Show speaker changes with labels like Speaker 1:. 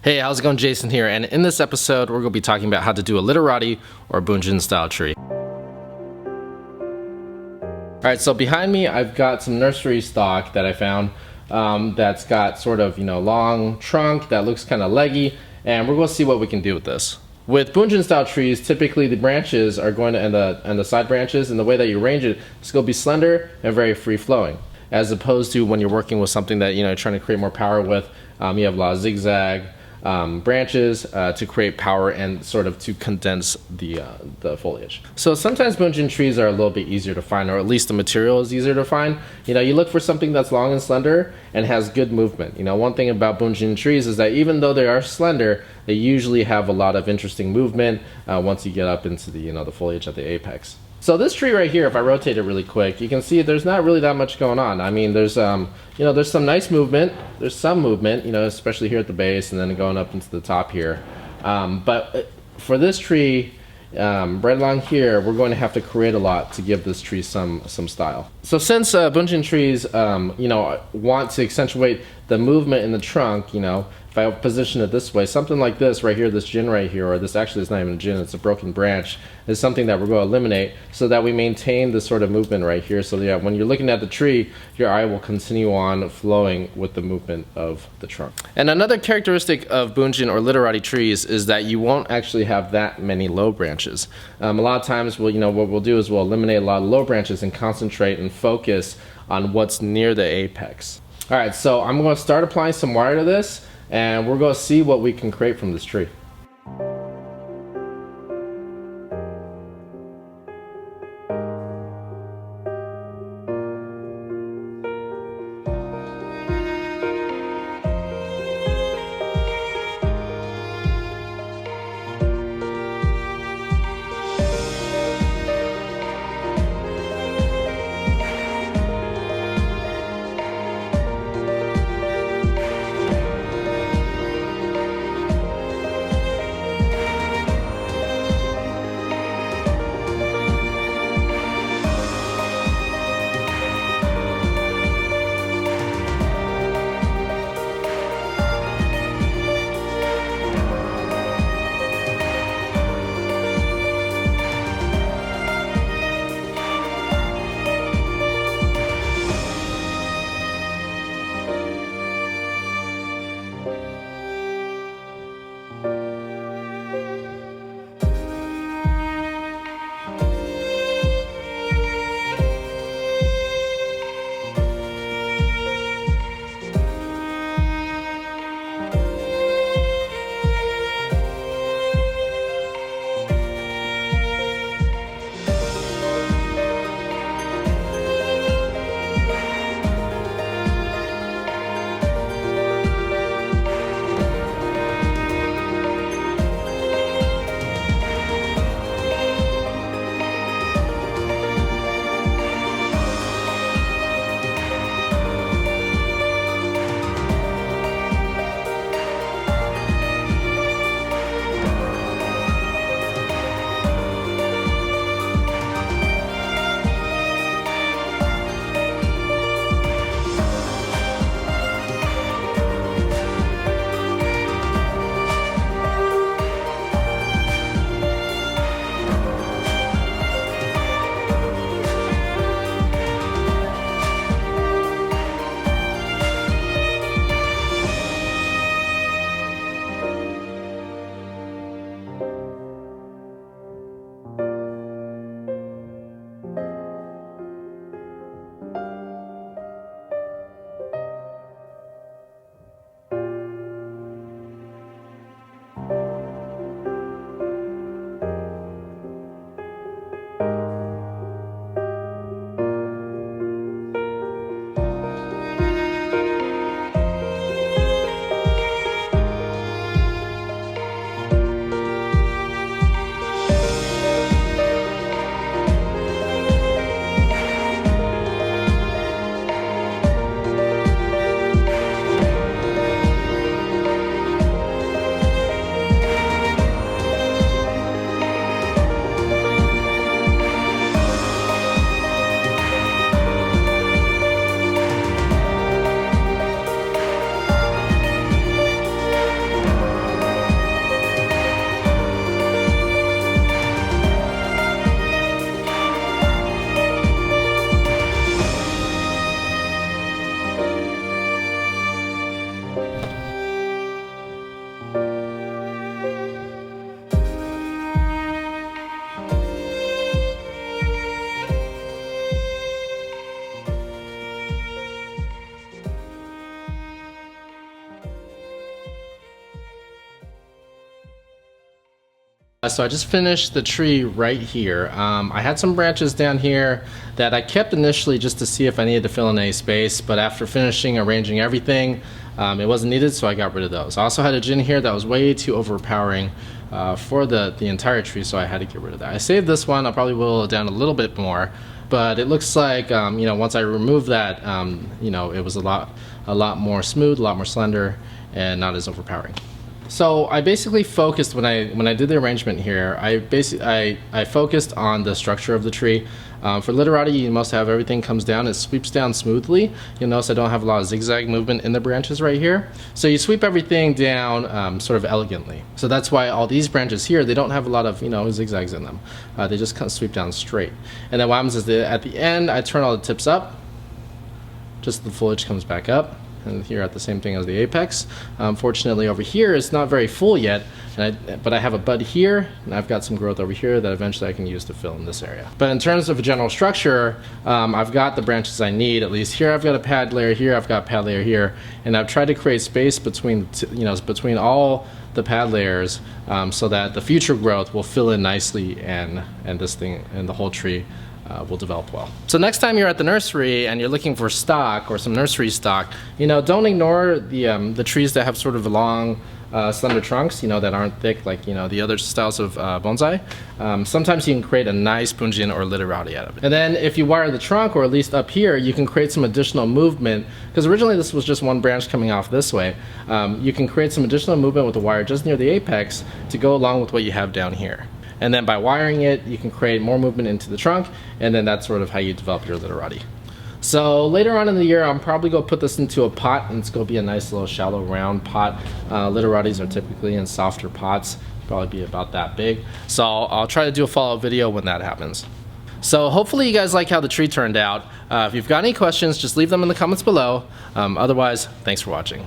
Speaker 1: Hey, how's it going? Jason here, and in this episode we're going to be talking about how to do a Literati or Bunjin style tree. Alright, so behind me I've got some nursery stock that I found that's got sort of, long trunk that looks kind of leggy, and we're going to see what we can do with this. With Bunjin style trees, typically the branches are going to, and the side branches, and the way that you arrange it, it's going to be slender and very free flowing. As opposed to when you're working with something that, trying to create more power with, you have a lot of zigzag branches to create power and sort of to condense the foliage. So sometimes Bunjin trees are a little bit easier to find, or at least the material is easier to find. You look for something that's long and slender and has good movement. One thing about Bunjin trees is that even though they are slender, they usually have a lot of interesting movement once you get up into the the foliage at the apex. So this tree right here, if I rotate it really quick, you can see there's not really that much going on. I mean, there's there's some nice movement. There's some movement, especially here at the base and then going up into the top here. But for this tree, right along here, we're going to have to create a lot to give this tree some style. So since Bunjin trees, want to accentuate the movement in the trunk, if I position it this way, something like this right here, this jin right here, or this actually is not even a jin, it's a broken branch, is something that we're going to eliminate so that we maintain this sort of movement right here. So yeah, when you're looking at the tree, your eye will continue on flowing with the movement of the trunk. And another characteristic of Bunjin or Literati trees is that you won't actually have that many low branches. A lot of times, what we'll do is we'll eliminate a lot of low branches and concentrate and focus on what's near the apex. All right, so I'm going to start applying some wire to this, and we're going to see what we can create from this tree. So I just finished the tree right here. I had some branches down here that I kept initially just to see if I needed to fill in any space, but after finishing arranging everything, it wasn't needed, so I got rid of those. I also had a gin here that was way too overpowering for the entire tree, so I had to get rid of that. I saved this one. I'll probably whittle it down a little bit more, but it looks like you know, once I remove that, you know, it was a lot more smooth, a lot more slender, and not as overpowering. So I basically focused when I did the arrangement here. I focused on the structure of the tree. For Literati, you must have everything comes down. It sweeps down smoothly. You'll notice I don't have a lot of zigzag movement in the branches right here. So you sweep everything down sort of elegantly. So that's why all these branches here, they don't have a lot of, you know, zigzags in them. They just kind of sweep down straight. And then what happens is at the end, I turn all the tips up. Just the foliage comes back up. And here at the same thing as the apex. Fortunately over here it's not very full yet, but I have a bud here, and I've got some growth over here that eventually I can use to fill in this area. But in terms of a general structure, I've got the branches I need. At least here I've got a pad layer, here I've got a pad layer here, and I've tried to create space between, you know, between all the pad layers so that the future growth will fill in nicely, and this thing and the whole tree will develop well. So next time you're at the nursery and you're looking for stock or some nursery stock, you know, don't ignore the trees that have sort of long, slender trunks, you know, that aren't thick like, you know, the other styles of bonsai. Sometimes you can create a nice Bunjin or Literati out of it. And then if you wire the trunk, or at least up here, you can create some additional movement, because originally this was just one branch coming off this way. You can create some additional movement with the wire just near the apex to go along with what you have down here. And then by wiring it, you can create more movement into the trunk, and then that's sort of how you develop your Literati. So later on in the year, I'm probably going to put this into a pot, and it's going to be a nice little shallow round pot. Literatis are typically in softer pots, probably be about that big. So I'll try to do a follow-up video when that happens. So hopefully you guys like how the tree turned out. If you've got any questions, just leave them in the comments below. Otherwise, thanks for watching.